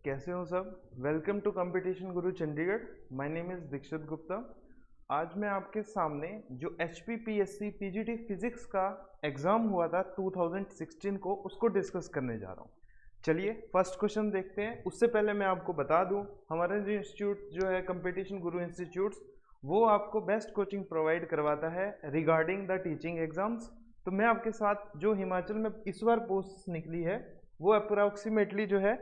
कैसे हो सब। Welcome to competition Guru Chandigarh. My name is Dikshit Gupta. आज मैं आपके सामने जो HPPSC PGT फिजिक्स का एग्ज़ाम हुआ था 2016 को, उसको डिस्कस करने जा रहा हूँ। चलिए फर्स्ट क्वेश्चन देखते हैं। उससे पहले मैं आपको बता दूँ, हमारा जो इंस्टीट्यूट जो है कंपटीशन गुरु इंस्टीट्यूट्स, वो आपको बेस्ट कोचिंग प्रोवाइड करवाता है रिगार्डिंग द टीचिंग एग्ज़ाम्स। तो मैं आपके साथ जो हिमाचल में इस बार पोस्ट निकली है वो अप्रोक्सीमेटली जो है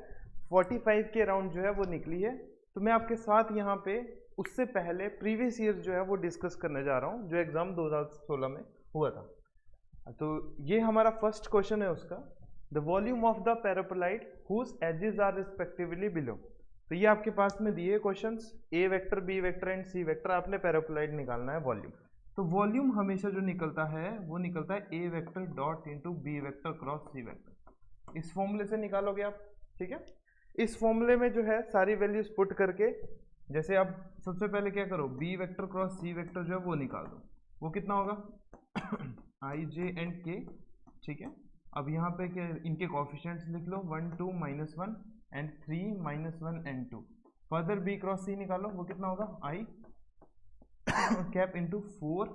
45 के अराउंड जो है वो निकली है। तो मैं आपके साथ यहाँ पे उससे पहले प्रीवियस ईयर जो है वो डिस्कस करने जा रहा हूँ, जो एग्ज़ाम 2016 में हुआ था। तो ये हमारा फर्स्ट क्वेश्चन है उसका, the volume of the parallelepiped whose edges are respectively below. तो ये आपके पास में दिए questions, A vector, B vector and C vector, आपने पैरापोलाइट निकालना है वॉल्यूम। तो वॉल्यूम हमेशा जो निकलता है वो निकलता है A vector dot into B vector cross C vector. इस फॉर्मूले से निकालोगे आप, ठीक है। इस फॉर्मूले में जो है सारी वैल्यूज पुट करके, जैसे आप सबसे पहले क्या करो, B vector cross C vector जो है वो निकाल दो। वो कितना होगा आई जे एंड के, ठीक है। अब यहाँ पे क्या, इनके कोफिशिएंट्स लिख लो, 1 2 -1 and 3 -1 and 2। Further B cross C निकालो, वो कितना होगा I cap into 4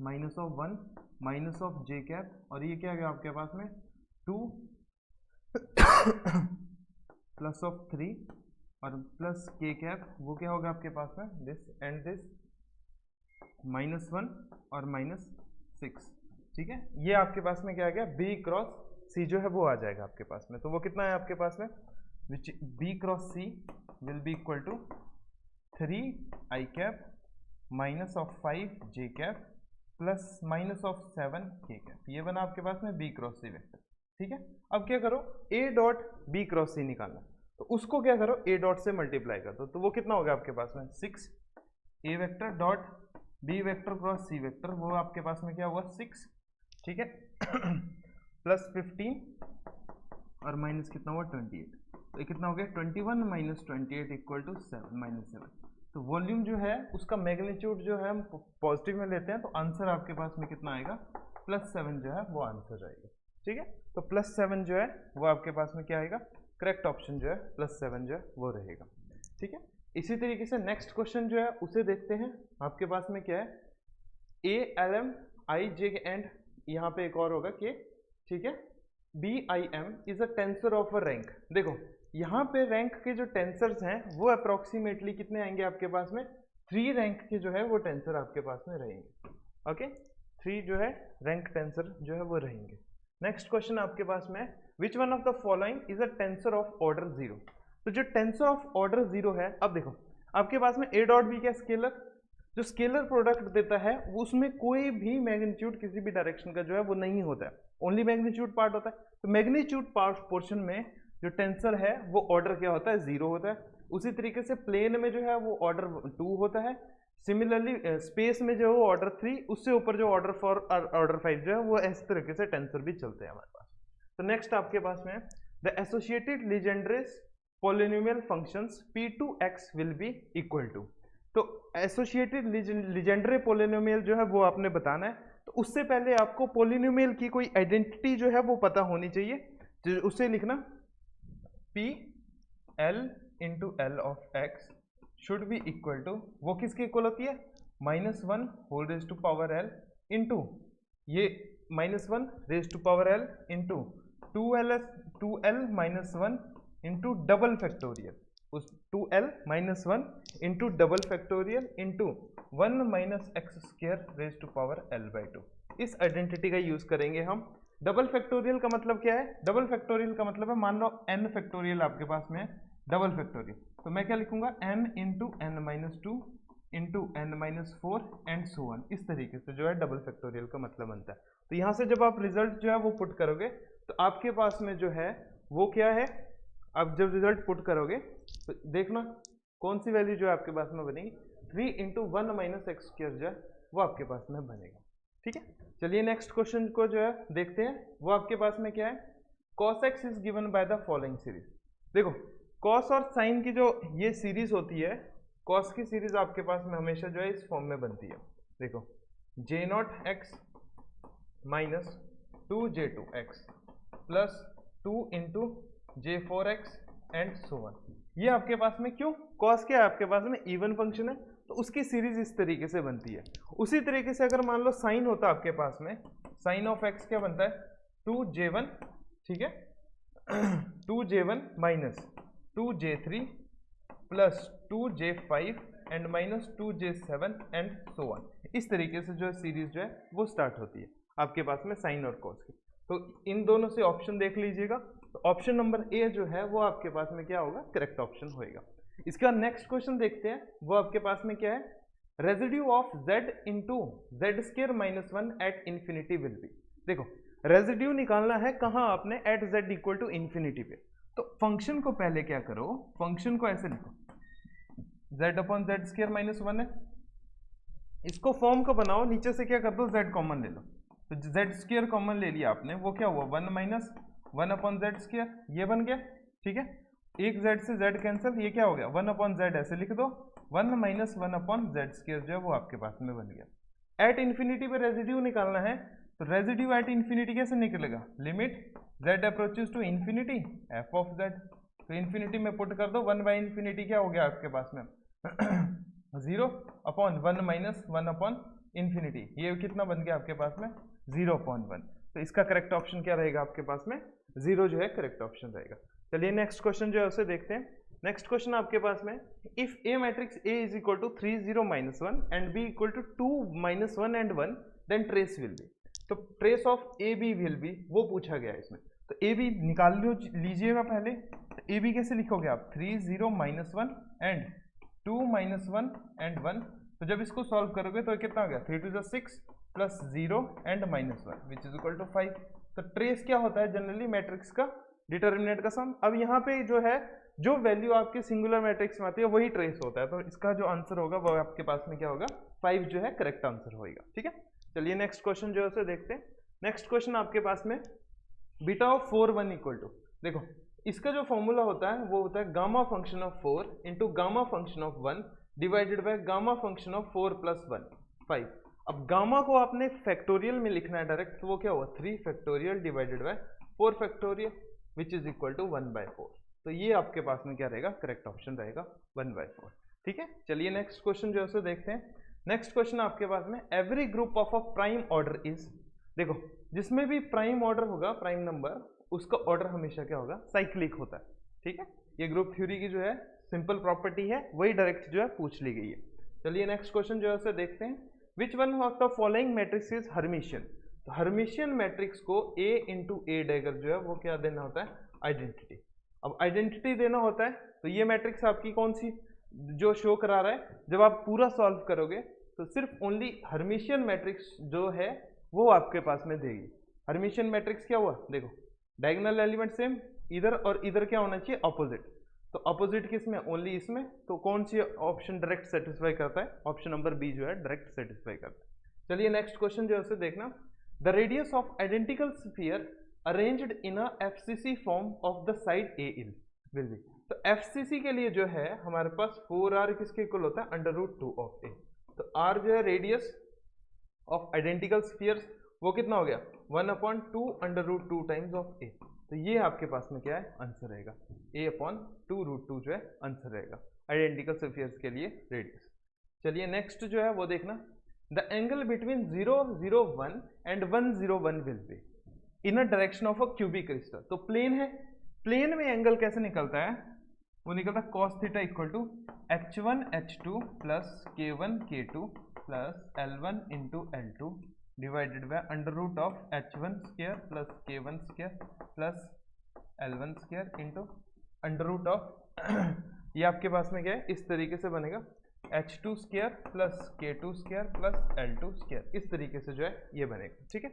minus of 1 minus of J cap, और ये क्या गया आपके पास में 2 प्लस ऑफ 3 और प्लस के कैप, वो क्या होगा आपके पास में दिस एंड दिस -1 और -6, ठीक है। ये आपके पास में क्या आ गया, बी क्रॉस सी जो है वो आ जाएगा आपके पास में। तो वो कितना है आपके पास में, which B cross C will be equal to 3 I cap minus of 5 J cap plus minus of 7 K cap. ये बना आपके पास में बी क्रॉस सी वेक्टर, ठीक है। अब क्या करो, ए डॉट बी क्रॉस सी निकालना, तो उसको क्या करो, ए डॉट से मल्टीप्लाई कर दो। तो वो कितना होगा आपके पास में 6 A vector dot B vector cross C vector, वो आपके पास में क्या हुआ 6, ठीक है प्लस 15 और माइनस कितना हुआ 28। तो ये कितना हो गया 21 माइनस 28 इक्वल टू 7 -7। तो वॉल्यूम जो है उसका मैग्नीट्यूड जो है हम पॉजिटिव में लेते हैं, तो आंसर आपके पास में कितना आएगा +7 जो है वो आंसर आएगा, ठीक है। तो +7 जो है वो आपके पास में क्या आएगा, करेक्ट ऑप्शन जो है +7 जो है वो रहेगा, ठीक है। इसी तरीके से नेक्स्ट क्वेश्चन जो है उसे देखते हैं। आपके पास में क्या है, a l m i j and यहाँ पे एक और होगा के, ठीक है। B i m is a tensor of a rank. देखो यहाँ पे रैंक के जो टेंसर्स हैं वो अप्रोक्सीमेटली कितने आएंगे आपके पास में, 3 रैंक के जो है वो टेंसर आपके पास में रहेंगे, ओके। 3 जो है रैंक टेंसर जो है वो रहेंगे। नेक्स्ट क्वेश्चन आपके पास में, विच one of the following is a tensor of order 0। तो जो टेंसर ऑफ ऑर्डर 0 है, अब देखो आपके पास में ए डॉट बी क्या स्केलर, जो स्केलर प्रोडक्ट देता है वो उसमें कोई भी मैग्नीट्यूड किसी भी डायरेक्शन का जो है वो नहीं होता है, ओनली मैग्नीट्यूड पार्ट होता है। तो मैग्नीट्यूड पार्ट पोर्शन में जो टेंसर है वो ऑर्डर क्या होता है 0 होता है। उसी तरीके से प्लेन में जो है वो ऑर्डर 2 होता है। सिमिलरली स्पेस में जो है वो ऑर्डर 3, उससे ऊपर जो ऑर्डर 4 और ऑर्डर 5 जो है वो इस तरीके से टेंसर भी चलते हैं हमारे पास। तो नेक्स्ट आपके पास में the associated Legendre's polynomial functions P2x will be equal to. तो एसोसिएटेड लीजेंड्रे पोलिनोमियल जो है वो आपने बताना है। तो उससे पहले आपको पोलिनोमियल की कोई आइडेंटिटी जो है वो पता होनी चाहिए, तो उसे लिखना p l into l of x should be equal to, वो किसके इक्वल होती है, -1 whole raise to power l into ये -1 raise to power l into 2l -1 into double factorial, उस 2l -1 into double factorial into 1 minus x square raise to power l/2। इस identity का use करेंगे हम। डबल फैक्टोरियल का मतलब क्या है, डबल फैक्टोरियल का मतलब है, मान लो n फैक्टोरियल आपके पास में है, डबल फैक्टोरियल, तो मैं क्या लिखूंगा n into n-2 into n-4 and so on. इस तरीके से जो है डबल फैक्टोरियल का मतलब बनता है। तो यहाँ से जब आप रिजल्ट जो है वो पुट करोगे तो आपके पास में जो है वो क्या है, आप जब रिजल्ट पुट करोगे तो देखना कौन सी वैल्यू जो है आपके पास में बनेगी, 3 इंटू 1 माइनस एक्स स्क्वायर जो है वो आपके पास में बनेगा, ठीक है। चलिए नेक्स्ट क्वेश्चन को जो है देखते हैं। वो आपके पास में क्या है, cos x is given by the following series. देखो cos और sin की जो ये सीरीज होती है, cos की सीरीज आपके पास में हमेशा जो है इस फॉर्म में बनती है। देखो j0x minus 2j2x plus 2 into j4x and so on. ये आपके पास में क्यों, कॉस क्या है आपके पास में इवन फंक्शन है तो उसकी सीरीज इस तरीके से बनती है। उसी तरीके से अगर मान लो साइन होता आपके पास में, साइन ऑफ एक्स क्या बनता है 2j1, ठीक है 2j1 minus 2j3 plus 2j5 and minus 2j7 and so on. इस तरीके से जो है सीरीज जो है वो स्टार्ट होती है आपके पास में साइन और कॉस की। तो इन दोनों से ऑप्शन देख लीजिएगा, तो ऑप्शन नंबर ए जो है वो आपके पास में क्या होगा, करेक्ट ऑप्शन होएगा। इसका नेक्स्ट क्वेश्चन देखते हैं, वो आपके पास में क्या है, residue of z into z square minus 1 at infinity will be. देखो रेजिड्यू निकालना है कहाँ आपने, at z equal to infinity पे। तो फंक्शन को पहले क्या करो, फंक्शन को ऐसे लिखो z upon Z square minus 1 है, इसको फॉर्म को बनाओ, नीचे से क्या कर दो z कॉमन ले लो, तो जेड स्केयर कॉमन ले लिया आपने, वो क्या हुआ 1 माइनस 1 अपॉन जेड स्केयर, ये बन गया, ठीक है। एक z से z कैंसिल, ये क्या हो गया 1 अपॉन जेड, ऐसे लिख दो 1 माइनस 1 अपॉन जेड स्केयर जो है वो आपके पास में बन गया। एट इन्फिनिटी पे रेजिड्यू निकालना है, तो रेजिड्यू एट इन्फिनिटी कैसे निकलेगा, limit z approaches to infinity f of z, तो इन्फिनिटी में पुट कर दो, 1 बाई इन्फिनिटी क्या हो गया आपके पास में 0 अपॉन 1 माइनस 1 अपॉन इन्फिनिटी, ये कितना बन गया आपके पास में 0.1। तो इसका करेक्ट ऑप्शन क्या रहेगा आपके पास में 0 जो है करेक्ट ऑप्शन रहेगा। चलिए नेक्स्ट क्वेश्चन जो है उसे देखते हैं। नेक्स्ट क्वेश्चन आपके पास में, if A matrix A is equal to 3 0 minus 1 and B equal to 2 minus 1 and 1 then trace will be. तो trace of A B will be वो पूछा गया है इसमें, तो ए बी निकाल लीजिएगा पहले। तो ए बी कैसे लिखोगे आप 3 0 माइनस 1 एंड 2 माइनस 1 एंड 1, तो जब इसको सॉल्व करोगे तो कितना हो गया 3 2 6 plus 0 and minus 1 which is equal to 5। तो ट्रेस क्या होता है जनरली मैट्रिक्स का डिटर्मिनेंट का सम। अब यहाँ पे जो है जो वैल्यू आपके सिंगुलर मैट्रिक्स में आती है वही ट्रेस होता है, तो इसका जो आंसर होगा वो आपके पास में क्या होगा 5 जो है करेक्ट आंसर होगा, ठीक है। चलिए नेक्स्ट क्वेश्चन जो है उसे देखते हैं। नेक्स्ट क्वेश्चन आपके पास में बीटा ऑफ 4 1 इक्वल टू, देखो इसका जो फॉर्मूला होता है वो होता है gamma function of 4 into gamma function of 1 divided by gamma function of 4 plus 1 5। अब गामा को आपने फैक्टोरियल में लिखना है डायरेक्ट, तो वो क्या हुआ 3 factorial divided by 4 factorial which is equal to 1/4। तो ये आपके पास में क्या रहेगा करेक्ट ऑप्शन रहेगा 1/4, ठीक है। चलिए नेक्स्ट क्वेश्चन जो है उसे देखते हैं। नेक्स्ट क्वेश्चन आपके पास में, every group of a prime order is, देखो जिसमें भी प्राइम ऑर्डर होगा प्राइम नंबर उसका ऑर्डर हमेशा क्या होगा साइक्लिक होता है, ठीक है। ये ग्रुप थ्योरी की जो है सिंपल प्रॉपर्टी है, वही डायरेक्ट जो है पूछ ली गई है। चलिए नेक्स्ट क्वेश्चन जो है उसे देखते हैं। विच one of the following matrix is Hermitian. तो हर्मिशियन मैट्रिक्स को ए इंटू ए डैगर जो है वो क्या देना होता है आइडेंटिटी। अब आइडेंटिटी देना होता है तो ये मैट्रिक्स आपकी कौन सी जो शो करा रहा है, जब आप पूरा सॉल्व करोगे तो सिर्फ ओनली हर्मिशियन मैट्रिक्स जो है वो आपके पास में देगी। हर्मिशियन मैट्रिक्स क्या हुआ, देखो डायगोनल एलिमेंट सेम, इधर और इधर क्या होना चाहिए अपोजिट, तो अपोजिट किसमें ओनली इसमें, तो कौन सी ऑप्शन डायरेक्ट सेटिस्फाई करता है, ऑप्शन नंबर बी जो है डायरेक्ट सेटिस्फाई करता है। चलिए नेक्स्ट क्वेश्चन जो है उसे देखना। The radius of identical sphere arranged in a FCC form of the side A will be. तो एफसीसी के लिए जो है हमारे पास 4r किसके इक्वल होता है √2 ऑफ ए। तो r जो है रेडियस ऑफ आइडेंटिकल स्फीयर्स वो कितना हो गया 1/2 √2 टाइम्स ऑफ ए। तो ये आपके पास में क्या है आंसर रहेगा a/2√2 जो है आंसर रहेगा आइडेंटिकल स्फीयर्स के लिए रेडियस। चलिए नेक्स्ट जो है वो देखना। The angle between 0 0 1 and 1 0 1 will be in a direction of a cubic crystal. तो प्लेन है, प्लेन में एंगल कैसे निकलता है, वो निकलता है cos theta equal to h1 h2 plus k1 k2 plus l1 into l2 divided by under root of h1 square plus k1 square plus l1 square into under root of ये आपके पास में क्या है इस तरीके से बनेगा h2 square plus k2 square plus l2 square, इस तरीके से जो है ये बनेगा, ठीक है।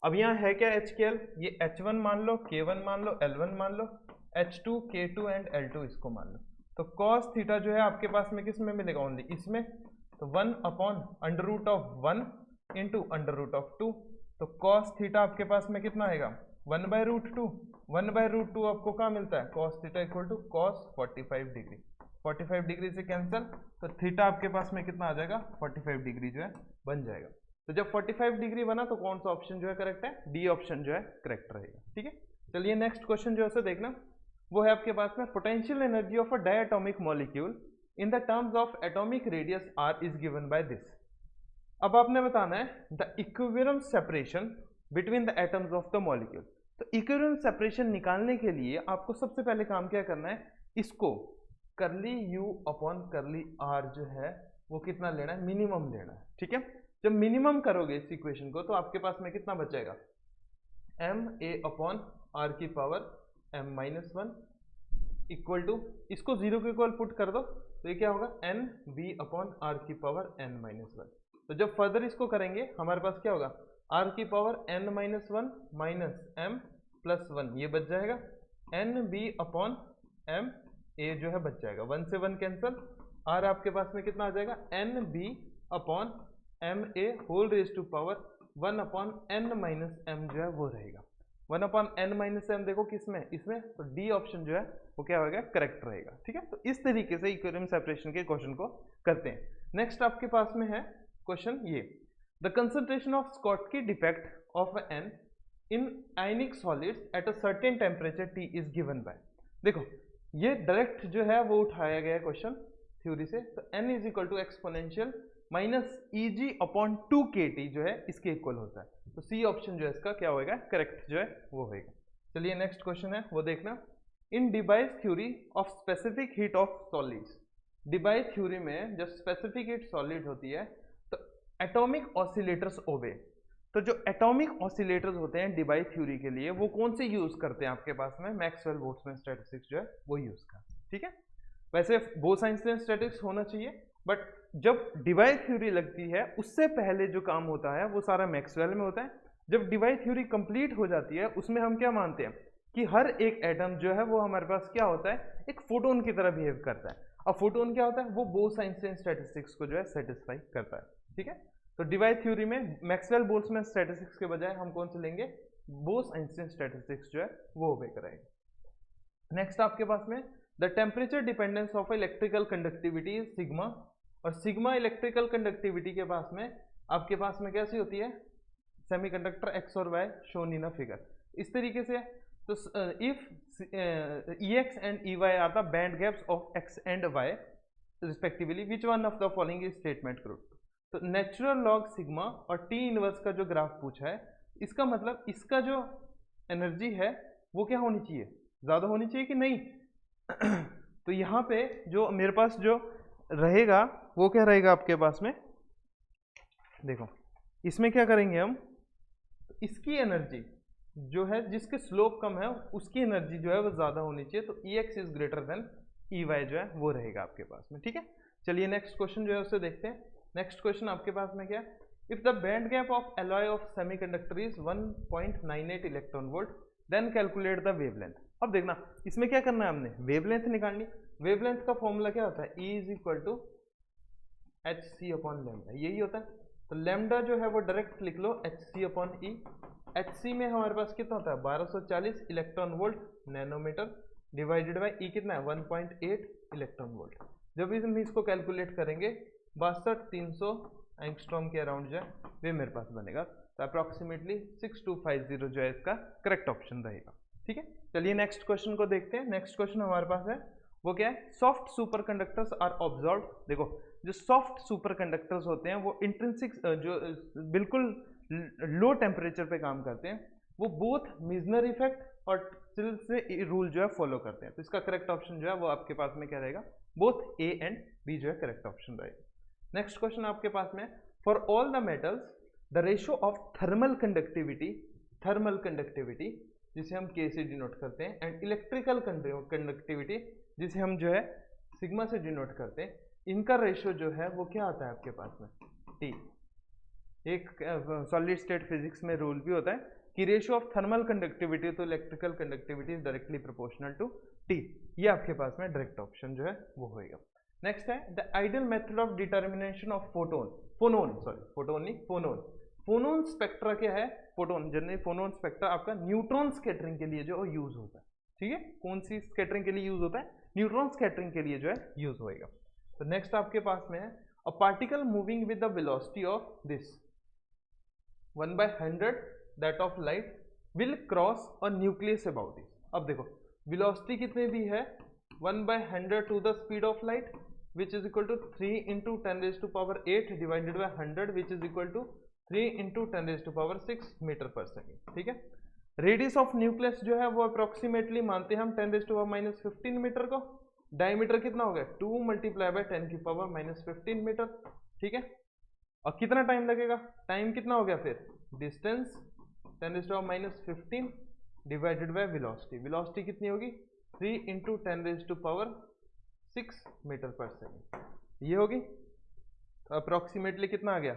अब यहाँ है क्या HKL, ये h1 मान लो, k1 मान लो, l1 मान लो, h2 k2 एंड l2 इसको मान लो। तो cos थीटा जो है आपके पास में किस में मिलेगा ओनली इसमें, तो 1/√1 इंटू √2। तो cos थीटा आपके पास में कितना आएगा 1/√2। 1/√2 आपको क्या मिलता है cos theta equal to cos 45 degree, 45 degree से कैंसिल, तो थीटा आपके पास में कितना आ जाएगा 45 डिग्री जो है बन जाएगा। तो जब 45 डिग्री बना तो कौन सा ऑप्शन जो है करेक्ट है, डी ऑप्शन जो है करेक्ट रहेगा, ठीक है। चलिए नेक्स्ट क्वेश्चन जो है उसे देखना। वो है आपके पास में potential energy of a diatomic molecule in the terms of atomic radius r is given by this. अब आपने बताना है the equilibrium separation between the atoms of the molecule. तो इक्विलिब्रियम सेपरेशन निकालने के लिए आपको सबसे पहले काम क्या करना है, इसको करली यू अपॉन करली आर जो है वो कितना लेना है, मिनिमम लेना है। ठीक है, जब मिनिमम करोगे इस इक्वेशन को तो आपके पास में कितना बचेगा, एम ए अपॉन आर की power M minus one equal to, इसको जीरो के इक्वल पुट कर दो तो ये क्या होगा, एन बी अपॉन आर की पावर एन माइनस वन। तो जब फर्दर इसको करेंगे हमारे पास क्या होगा, आर की power N minus one minus M plus one, ये बच जाएगा N B upon M A जो है बच जाएगा, वन से वन कैंसल, आर आपके पास में कितना आ जाएगा, N B upon M A whole raise to power one upon N minus M जो है वो रहेगा, one upon N minus M देखो किसमें, इसमें, तो डी ऑप्शन जो है वो क्या होगा, करेक्ट रहेगा। ठीक है, तो इस तरीके से इक्विलिब्रियम सेपरेशन के क्वेश्चन को करते हैं। नेक्स्ट आपके पास में है क्वेश्चन ये, the concentration of Schottky defect of N in ionic solids at a certain temperature T is given by. देखो ये डायरेक्ट जो है वो उठाया गया क्वेश्चन थ्योरी से, तो n is equal to exponential minus E G upon two K T जो है इसके इक्वल होता है, तो सी ऑप्शन जो है इसका क्या होएगा, करेक्ट जो है वो होएगा। चलिए नेक्स्ट क्वेश्चन है वो देखना, in Debye's theory of specific heat of solids. Debye's theory में जब स्पेसिफिक हीट सॉलिड होती है तो एटॉमिक ऑसिलेटर्स ओबे। तो जो एटॉमिक ऑसिलेटर्स होते हैं डिबाइस थ्योरी के लिए वो कौन से यूज करते हैं आपके पास में, मैक्सवेल बोल्ट्जमैन स्टैटिस्टिक्स जो है वो यूज करते हैं। ठीक है, वैसे बोथ-आइंस्टाइन स्टैटिस्टिक्स होना चाहिए, बट जब डिवाइस थ्योरी लगती है उससे पहले जो काम होता है वो सारा मैक्सवेल में होता है। जब डिवाइस थ्योरी कंप्लीट हो जाती है उसमें हम क्या मानते हैं कि हर एक एटम जो है वो हमारे पास क्या होता है, एक फोटोन की तरह बिहेव करता है। अब फोटोन क्या होता है, वो बोथ-आइंस्टाइन स्टैटिस्टिक्स को जो है सेटिस्फाई करता है। ठीक है, तो डिवाइस थ्योरी में मैक्सवेल बोल्ट्जमैन स्टैटिस्टिक्स के बजाय हम कौन से लेंगे, बोथ-आइंस्टाइन स्टैटिस्टिक्स जो है वो ओबे करेगा। नेक्स्ट आपके पास में the temperature dependence of electrical conductivity is sigma, और सिग्मा इलेक्ट्रिकल कंडक्टिविटी के पास में आपके पास में कैसी होती है, सेमीकंडक्टर एक्स और Y shown in a figure, इस तरीके से। तो if E X and E Y are the band gaps of X and Y respectively, which one of the following is statement true. तो नेचुरल लॉग सिग्मा और T inverse का जो graph पूछा है, इसका मतलब इसका जो एनर्जी है वो क्या होनी चाहिए, ज़्यादा होनी चाहिए कि नहीं तो यहाँ पे जो मेरे पास जो रहेगा वो क्या रहेगा आपके पास में, देखो इसमें क्या करेंगे हम, इसकी एनर्जी जो है जिसके स्लोप कम है उसकी एनर्जी जो है वो ज़्यादा होनी चाहिए, तो E X is greater than E Y जो है वो रहेगा आपके पास में। ठीक है, चलिए नेक्स्ट क्वेश्चन जो है उसे देखते हैं। नेक्स्ट क्वेश्चन आपके पास में क्या है, if the band gap of alloy of semiconductor is 1.98 electron volt then calculate the wavelength. अब देखना इसमें क्या करना है, हमने वेवलेंथ निकालनी। वेवलेंथ का फॉर्मूला क्या होता है, E is equal to H C upon lambda, यही होता है। तो लेमडा जो है वो डायरेक्ट लिख लो H C upon E, H C में हमारे पास कितना होता है 1240 electron volt nanometre divided by E कितना है 1.8 इलेक्ट्रॉन वोल्ट। जब हम इसको कैलकुलेट करेंगे 62,300 एंगस्ट्रॉम के अराउंड जो है वे मेरे पास बनेगा, तो अप्रॉक्सीमेटली 6250 जो है इसका करेक्ट ऑप्शन रहेगा। ठीक है, चलिए नेक्स्ट क्वेश्चन को देखते हैं। नेक्स्ट क्वेश्चन हमारे पास है वो क्या है, soft superconductors are observe. देखो जो सॉफ्ट सुपर कंडक्टर्स होते हैं वो इंट्रिंसिक जो बिल्कुल लो टेम्परेचर पे काम करते हैं, वो बोथ मिजनर इफेक्ट और से रूल जो है फॉलो करते हैं, तो इसका करेक्ट ऑप्शन जो है वो आपके पास में क्या रहेगा, बोथ ए एंड बी जो है करेक्ट ऑप्शन रहेगा। नेक्स्ट क्वेश्चन आपके पास में, for all the metals the ratio of thermal conductivity जिसे हम के से डिनोट करते हैं एंड इलेक्ट्रिकल कंडक्टिविटी जिसे हम जो है सिग्मा से डिनोट करते हैं, इनका रेशियो जो है वो क्या आता है आपके पास में, टी। एक सॉलिड स्टेट फिजिक्स में रूल भी होता है कि ratio of thermal conductivity to electrical conductivity is directly proportional to T, ये आपके पास में डायरेक्ट ऑप्शन जो है वो होएगा। नेक्स्ट है the ideal method of determination of phonon spectra क्या है, फोटोन जनरली फोनोन स्पेक्ट्रा आपका न्यूट्रॉन स्कैटरिंग के लिए जो यूज होता है। ठीक है, कौन सी स्कैटरिंग के लिए यूज होता है, न्यूट्रॉन स्कैटरिंग के लिए जो है यूज होएगा। तो नेक्स्ट आपके पास में है a particle moving with the velocity of this 1/100 that of light will cross a nucleus about this. अब देखो वेलोसिटी कितने दी है 1/100 to the speed of light which is equal to 3 into 10⁸ divided by 100 which is equal to 3 into 10⁻6 metre per second. ठीक है, radius of nucleus जो है वो अप्रोक्सीमेटली मानते हैं हम 10⁻15 मीटर को। डायमीटर कितना हो गया 2 × 10⁻15 मीटर। ठीक है, और कितना टाइम लगेगा, टाइम कितना हो गया फिर distance 10⁻15 divided by velocity. Velocity कितनी होगी 3 इंटू 10⁻6 मीटर पर सेकेंड ये होगी। तो अप्रोक्सीमेटली कितना आ गया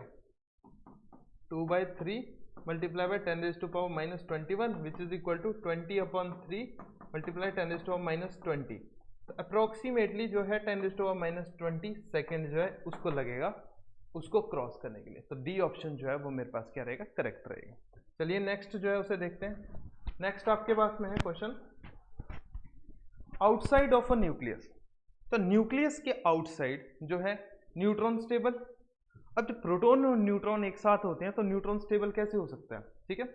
2/3 multiply by 10⁻21 which is equal to 20/3 multiply 10⁻20। तो अप्रोक्सीमेटली जो है 10⁻20 सेकेंड जो है उसको लगेगा उसको क्रॉस करने के लिए। तो डी ऑप्शन जो है वो मेरे पास क्या रहेगा करेक्ट रहेगा। चलिए नेक्स्ट जो है उसे देखते हैं। नेक्स्ट आपके पास में है question outside of a nucleus. तो न्यूक्लियस के आउटसाइड जो है न्यूट्रॉन स्टेबल। अब जब प्रोटॉन और न्यूट्रॉन एक साथ होते हैं तो न्यूट्रॉन स्टेबल कैसे हो सकता है। ठीक है,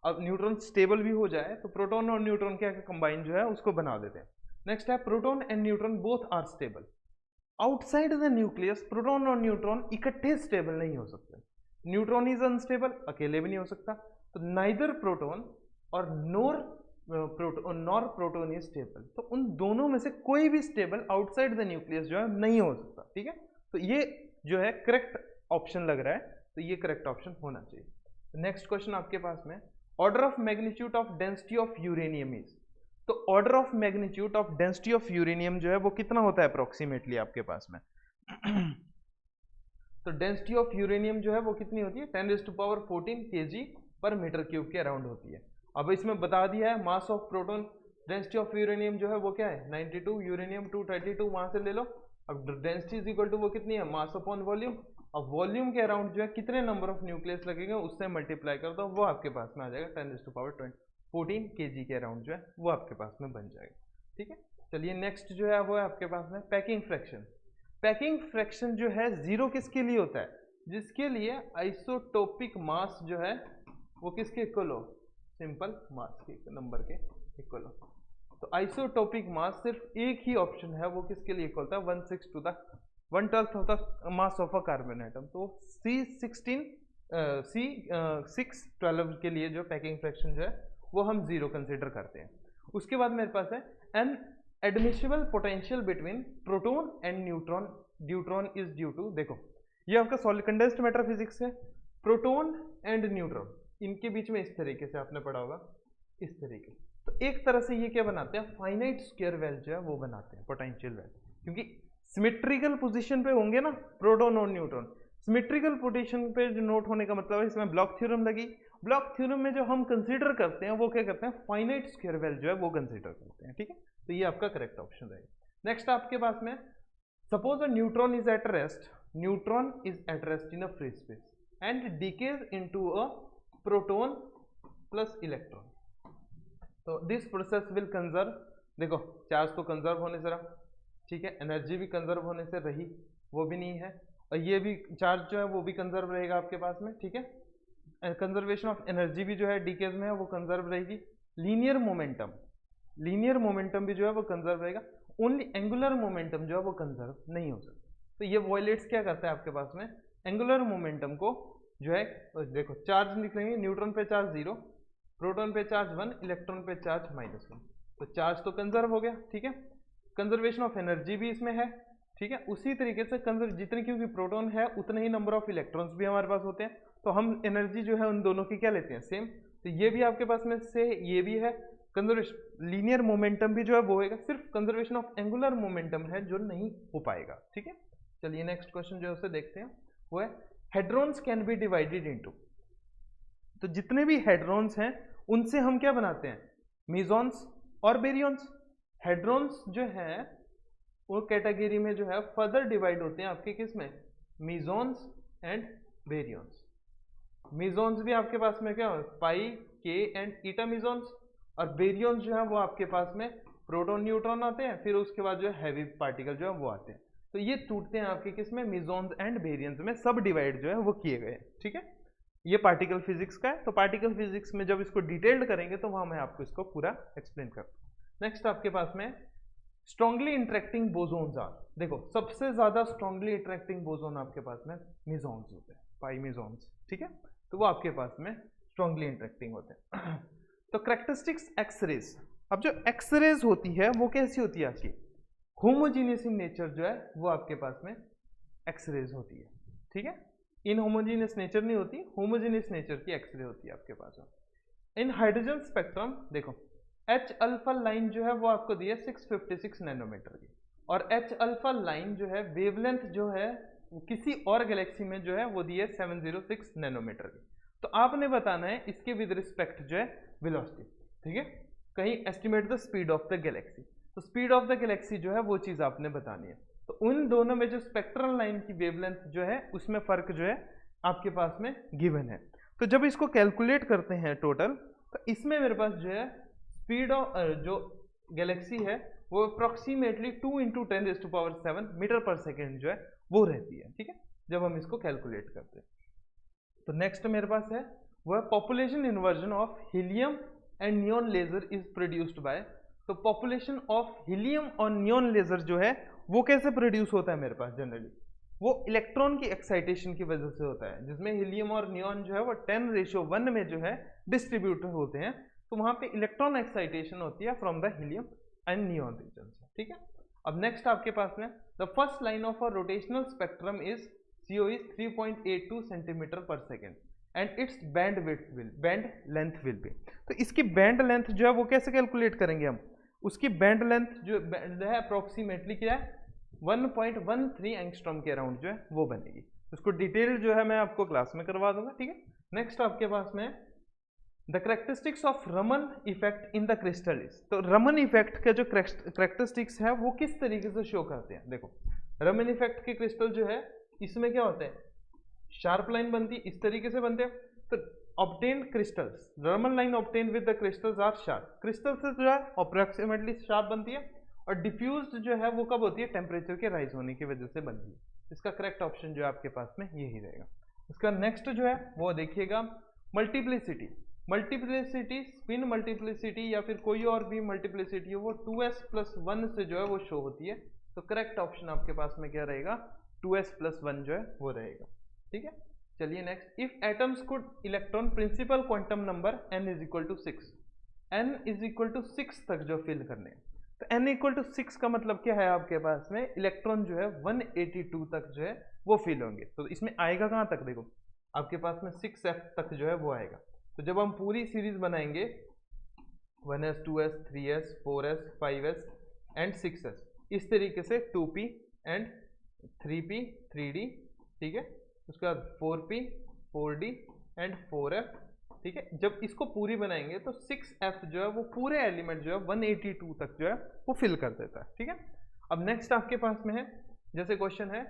अब न्यूट्रॉन स्टेबल भी हो जाए तो प्रोटॉन और न्यूट्रॉन क्या कंबाइन जो है उसको बना देते हैं। नेक्स्ट है proton and neutron both are stable. Outside the nucleus proton और न्यूट्रॉन इकट्ठे स्टेबल नहीं हो सकते। न्यूट्रॉन इज अनस्टेबल, अकेले भी नहीं हो सकता। तो नाइदर प्रोटॉन और नॉर प्रोटॉन इज स्टेबल। तो उन दोनों में से कोई भी स्टेबल आउटसाइड द न्यूक्लियस जो है नहीं हो सकता। ठीक है, तो ये जो है करेक्ट ऑप्शन लग रहा है, तो ये करेक्ट ऑप्शन होना चाहिए। नेक्स्ट क्वेश्चन आपके पास में order of magnitude of density of uranium is. तो order of magnitude of density of uranium जो है वो कितना होता है अप्रोक्सीमेटली आपके पास में तो डेंसिटी ऑफ यूरेनियम जो है वो कितनी होती है 10⁻14 kg पर मीटर क्यूब के अराउंड होती है। अब इसमें बता दिया है mass of proton, density of uranium जो है वो क्या है 92, यूरेनियम 232 वहां से ले लो। अब डेंसिटी इज इक्वल टू वो कितनी है मास अपॉन वॉल्यूम। अब वॉल्यूम के अराउंड जो है कितने नंबर ऑफ न्यूक्लियस लगेंगे उससे मल्टीप्लाई कर दो, वो आपके पास में आ जाएगा 10⁻14 kg के अराउंड जो है वो आपके पास में बन जाएगा। ठीक है, चलिए नेक्स्ट जो है वो है आपके पास में पैकिंग फ्रैक्शन। पैकिंग फ्रैक्शन जो है जीरो किसके लिए होता है, जिसके लिए आइसोटोपिक मास जो है वो किसके इक्वल हो, सिंपल मास के नंबर के इक्वल हो। तो आइसोटोपिक मास सिर्फ एक ही ऑप्शन है, वो किसके लिए इक्वल होता है 1/12 होता है mass of a carbon atom. तो C612 के लिए जो पैकिंग फ्रैक्शन जो है वो हम जीरो कंसिडर करते हैं। उसके बाद मेरे पास है an admissible potential between proton and neutron is due to. देखो ये आपका सॉलिड कंडेंस्ड मैटर फिजिक्स है। प्रोटॉन एंड न्यूट्रॉन इनके बीच में इस तरीके से आपने पढ़ा होगा, इस तरीके। तो एक तरह से ये क्या बनाते हैं फाइनाइट स्क्वायर वेल जो है वो बनाते हैं पोटेंशियल वेल, क्योंकि सिमेट्रिकल पोजीशन पे होंगे ना प्रोटॉन और न्यूट्रॉन। सिमेट्रिकल पोजीशन पे जो नोट होने का मतलब है इसमें ब्लॉक थ्योरम लगी। ब्लॉक थ्योरम में जो हम कंसीडर करते हैं वो क्या करते हैं फाइनाइट स्क्वायर वेल जो है वो कंसीडर करते हैं। ठीक है, तो ये आपका करेक्ट ऑप्शन रहेगा। नेक्स्ट आपके पास में suppose a neutron is at rest, neutron is at rest in a free space and decays into a proton plus electron. तो दिस प्रोसेस विल कंजर्व, देखो चार्ज तो कंजर्व होने से रहा, ठीक है, एनर्जी भी कंजर्व होने से रही, वो भी नहीं है, और ये भी चार्ज जो है वो भी कंजर्व रहेगा आपके पास में। ठीक है, कंजर्वेशन ऑफ एनर्जी भी जो है डीकेज में है वो कंजर्व रहेगी। लीनियर मोमेंटम भी जो है वो कंजर्व रहेगा। ओनली एंगुलर मोमेंटम जो है वो कंजर्व नहीं हो सकता। तो ये वॉयलेट्स क्या करता है आपके पास में एंगुलर मोमेंटम को जो है, देखो चार्ज लिखेंगे न्यूट्रॉन पे चार्ज 0, प्रोटॉन पे चार्ज 1, इलेक्ट्रॉन पे चार्ज -1। तो चार्ज तो कंजर्व हो गया। ठीक है, कंजर्वेशन ऑफ एनर्जी भी इसमें है। ठीक है, उसी तरीके से कंजर्व जितने क्योंकि प्रोटॉन है उतने ही नंबर ऑफ इलेक्ट्रॉन्स भी हमारे पास होते हैं, तो हम एनर्जी जो है उन दोनों की क्या लेते हैं सेम। तो ये भी आपके पास में से ये भी है कंजर्वेशन। लीनियर मोमेंटम भी जो है वो होएगा, सिर्फ कंजर्वेशन ऑफ एंगुलर मोमेंटम है जो नहीं हो पाएगा। ठीक है, चलिए नेक्स्ट क्वेश्चन जो है उसे देखते हैं, वो है hadrons can be divided into. तो जितने भी हेड्रॉन्स हैं उनसे हम क्या बनाते हैं मीजॉन्स और बेरियंस। हेड्रॉन्स जो है वो कैटेगरी में जो है फर्दर डिवाइड होते हैं आपके किस में मीजॉन्स एंड बेरियंस। मीजॉन्स भी आपके पास में क्या हो पाई के एंड ईटा मीजॉन्स, और बेरियंस जो है वो आपके पास में प्रोटॉन न्यूट्रॉन आते हैं, फिर उसके बाद जो है हैवी पार्टिकल जो है वो आते हैं। तो ये टूटते हैं आपके किस में मीजॉन्स एंड बेरियंस में, सब डिवाइड जो है वो किए गए हैं। ठीक है, ये पार्टिकल फिजिक्स का है। तो पार्टिकल फिजिक्स में जब इसको डिटेल्ड करेंगे तो वहां मैं आपको इसको पूरा एक्सप्लेन करता हूँ। नेक्स्ट आपके पास में स्ट्रांगली इंटरेक्टिंग बोसोन्स आर, देखो सबसे ज्यादा स्ट्रांगली इंटरेक्टिंग बोसोन आपके पास में मेसॉन्स होते हैं, पाई मेसॉन्स, ठीक है, तो वो आपके पास में स्ट्रांगली इंटरेक्टिंग होते हैं। तो कैरेक्टरिस्टिक्स एक्सरेज, अब जो एक्सरेज होती है वो कैसी होती है आपकी, होमोजीनियस इन नेचर जो है वो आपके पास में एक्सरेज होती है, ठीक है, इनहोमोजीनियस नेचर नहीं होती, होमोजीनियस नेचर की एक्सरे होती है आपके पास में। इन हाइड्रोजन स्पेक्ट्रम देखो एच अल्फा लाइन जो है वो आपको दी है 656 नैनोमीटर की, और एच अल्फा लाइन जो है वेवलेंथ जो है वो किसी और गैलेक्सी में जो है वो दी है 706 नैनोमीटर की। तो आपने बताना है इसके विद रिस्पेक्ट जो है वेलोसिटी, ठीक है, कहीं estimate the speed of the Galaxy, तो स्पीड ऑफ द गैलेक्सी जो है वो चीज़ आपने बतानी है। तो उन दोनों में जो स्पेक्ट्रल लाइन की वेवलेंथ जो है उसमें फर्क जो है आपके पास में गिवन है। तो जब इसको कैलकुलेट करते हैं टोटल, तो इसमें मेरे पास जो है स्पीड ऑफ जो गैलेक्सी है वो अप्रॉक्सीमेटली 2 × 10⁻⁷ मीटर पर सेकेंड जो है वो रहती है, ठीक है, जब हम इसको कैलकुलेट करते हैं। तो नेक्स्ट मेरे पास है वो है population inversion of helium and neon laser is produced by, तो पॉपुलेशन ऑफ हीलियम और नियॉन लेजर जो है वो कैसे प्रोड्यूस होता है मेरे पास, जनरली वो इलेक्ट्रॉन की एक्साइटेशन की वजह से होता है, जिसमें हीलियम और नियॉन जो है वो 10:1 में जो है डिस्ट्रीब्यूट होते हैं, तो वहां पे इलेक्ट्रॉन एक्साइटेशन होती है from the helium and neon region से, ठीक है। अब नेक्स्ट आपके पास में the first line of a rotational spectrum is CO is 3.82 centimetre पर second and its band length will be, तो इसकी बैंड लेंथ जो है वो कैसे कैलकुलेट करेंगे हम, उसकी बैंड लेंथ जो है अप्रोक्सीमेटली क्या है 1.13 एंगस्ट्रॉम के अराउंड जो है वो बनेगी, उसको डिटेल जो है मैं आपको क्लास में करवा दूंगा, ठीक है। नेक्स्ट आपके पास में the characteristics of Raman effect in the crystal is, तो रमन इफेक्ट के जो करेक्टरिस्टिक्स है वो किस तरीके से शो करते हैं, देखो रमन इफेक्ट के क्रिस्टल जो है इसमें क्या होता है, शार्प लाइन बनती है, इस तरीके से बनते हैं, तो obtained crystals Raman line obtained with the crystals are sharp, crystal से जो है अप्रोक्सीमेटली शार्प बनती है, और डिफ्यूज्ड जो है वो कब होती है, टेम्परेचर के राइज होने की वजह से बनती है। इसका करेक्ट ऑप्शन जो है आपके पास में यही रहेगा। इसका नेक्स्ट जो है वो देखिएगा मल्टीप्लिसिटी, मल्टीप्लिसिटी स्पिन मल्टीप्लिसिटी या फिर कोई और भी मल्टीप्लिसिटी है वो 2s+1 से जो है वो शो होती है, तो करेक्ट ऑप्शन आपके पास में क्या रहेगा 2s+1 जो है वो रहेगा, ठीक है। चलिए next, if atoms could electron principal quantum number n = 6, n = 6 तक जो फिल करने हैं, तो n = 6 का मतलब क्या है आपके पास में इलेक्ट्रॉन जो है 182 तक जो है वो फिल होंगे, तो इसमें आएगा कहाँ तक, देखो आपके पास में 6f तक जो है वो आएगा। तो जब हम पूरी सीरीज बनाएंगे 1s 2s 3s 4s 5s and 6s, इस तरीके से 2p एंड 3p 3d, ठीक है, उसके बाद 4p 4d एंड 4f, ठीक है, जब इसको पूरी बनाएंगे तो 6f जो है वो पूरे एलिमेंट जो है 182 तक जो है वो फिल कर देता है, ठीक है। अब नेक्स्ट आपके पास में है, जैसे क्वेश्चन है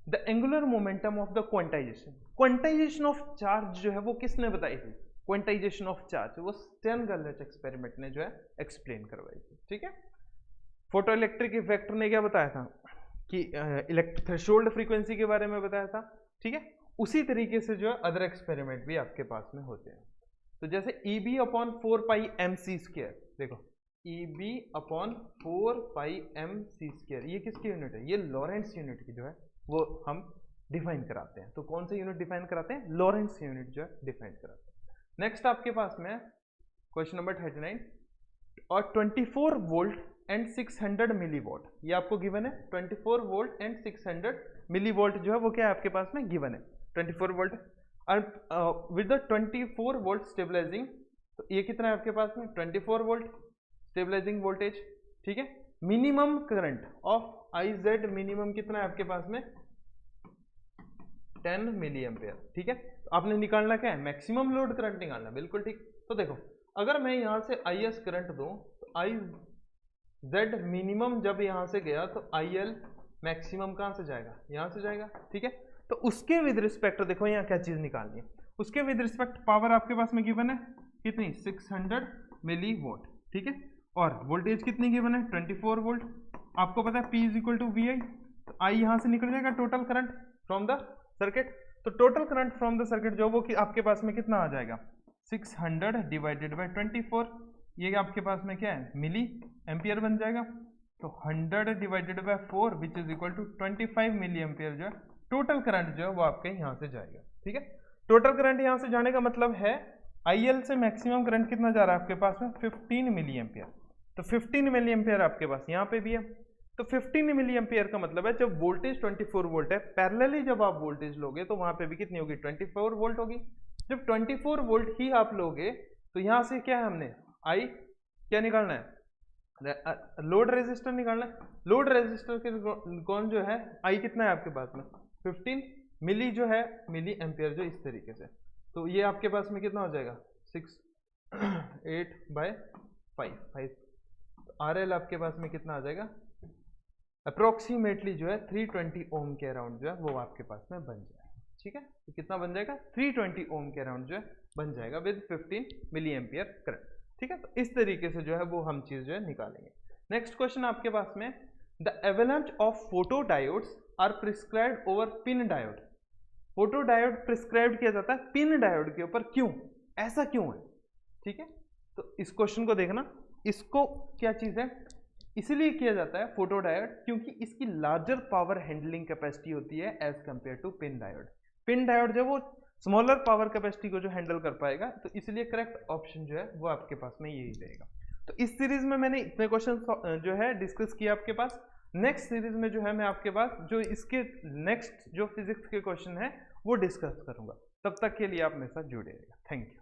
the angular momentum of the quantization, quantization of charge जो है वो किसने बताई थी, क्वांटाइजेशन ऑफ चार्ज वो स्टेर्न गैर्लच एक्सपेरिमेंट ने जो है एक्सप्लेन करवाई थी, ठीक है। फोटो इलेक्ट्रिक इफेक्ट ने क्या बताया था कि थ्रेशोल्ड फ्रीक्वेंसी के बारे में बताया था, ठीक है, उसी तरीके से जो है अदर एक्सपेरिमेंट भी आपके पास में होते हैं। तो जैसे EB/4πmc², देखो EB/4πmc², ये किसकी यूनिट है, ये लॉरेंट्ज यूनिट की जो है वो हम डिफाइन कराते हैं। तो कौन सा यूनिट डिफाइन कराते हैं, लॉरेंट्ज यूनिट जो है डिफाइन कराते हैं। नेक्स्ट आपके पास में क्वेश्चन नंबर 39, और 24 वोल्ट एंड 600 मिलीवॉट, ये आपको गिवन है, 24 वोल्ट एंड 600 मिलीवॉट जो है वो क्या है आपके पास में गिवन है, 24 volt with the 24 volt stabilising, तो ये कितना है आपके पास में 24 वोल्ट स्टेबलाइजिंग वोल्टेज, ठीक है। Minimum current of IZ minimum कितना है आपके पास में 10 मिली एम्पेयर, ठीक है। तो आपने निकालना क्या है, मैक्सिमम लोड करंट निकालना, बिल्कुल ठीक। तो देखो अगर मैं यहाँ से IS करंट दूं तो IZ मिनिमम जब यहाँ से गया तो IL मैक्सिमम कहाँ से जाएगा, यहाँ से जाएगा, ठीक है। तो उसके विद रिस्पेक्ट देखो यहाँ क्या चीज निकालनी है, उसके विद रिस्पेक्ट पावर आपके पास में गिवन है कितनी 600 मिली वोट, ठीक है, और वोल्टेज कितनी गिवन है 24 वोल्ट, आपको पता है P = VI, तो I यहाँ से निकल जाएगा total current from the circuit, तो total current from the circuit जो वो आपके पास में कितना आ जाएगा 600 / 24 ये आपके पास में क्या है, मिली एम्पियर बन जाएगा। तो 100 divided by 4 which is equal to 25 milliampere जो है टोटल करंट जो है वो आपके यहाँ से जाएगा। ठीक है, टोटल करंट यहाँ से जाने का मतलब है IL से मैक्सिमम करंट कितना जा रहा है आपके पास में 15 मिली एम्पियर। तो 15 मिली एम्पियर आपके पास यहाँ पे भी है। तो 15 मिली एम्पियर का मतलब है जब वोल्टेज 24 वोल्ट है, पैरेलली जब आप वोल्टेज लोगे तो वहां पे भी कितनी होगी, 24 वोल्ट होगी। जब 24 वोल्ट ही आप लोगे तो यहाँ से क्या है, हमने आई क्या निकालना है, लोड रेजिस्टर निकालना है। लोड रेजिस्टर के कौन जो है आई कितना है आपके पास में 15 मिली जो है मिली एम्पियर जो इस तरीके से। तो ये आपके पास में कितना हो जाएगा 8/5 RL आपके पास में कितना आ जाएगा, अप्रोक्सीमेटली जो है 320 ओम के अराउंड जो है वो आपके पास में बन जाएगा। ठीक है, तो कितना बन जाएगा 320 ओम के अराउंड जो है बन जाएगा विद 15 मिली एम्पियर करंट। ठीक है, तो इस तरीके से जो है वो हम चीज जो है निकालेंगे। नेक्स्ट क्वेश्चन आपके पास में, the avalanche of photodiodes are prescribed over PIN diode. Photodiode prescribe किया जाता है पिन डायोड के ऊपर, क्यों, ऐसा क्यों है। ठीक है, तो इस क्वेश्चन को देखना, इसको क्या चीज है, इसलिए किया जाता है फोटो डायोड क्योंकि इसकी लार्जर पावर हैंडलिंग कैपेसिटी होती है as compare to PIN diode. PIN diode जो वो स्मॉलर पावर कैपेसिटी को जो हैंडल कर पाएगा, तो इसलिए करेक्ट ऑप्शन जो है वो आपके पास में यही रहेगा। तो इस सीरीज में मैंने इतने क्वेश्चन जो है डिस्कस किया आपके पास। नेक्स्ट सीरीज में जो है मैं आपके पास जो इसके नेक्स्ट जो फिजिक्स के क्वेश्चन है वो डिस्कस करूंगा। तब तक के लिए आप मेरे साथ जुड़े रहिएगा। Thank you.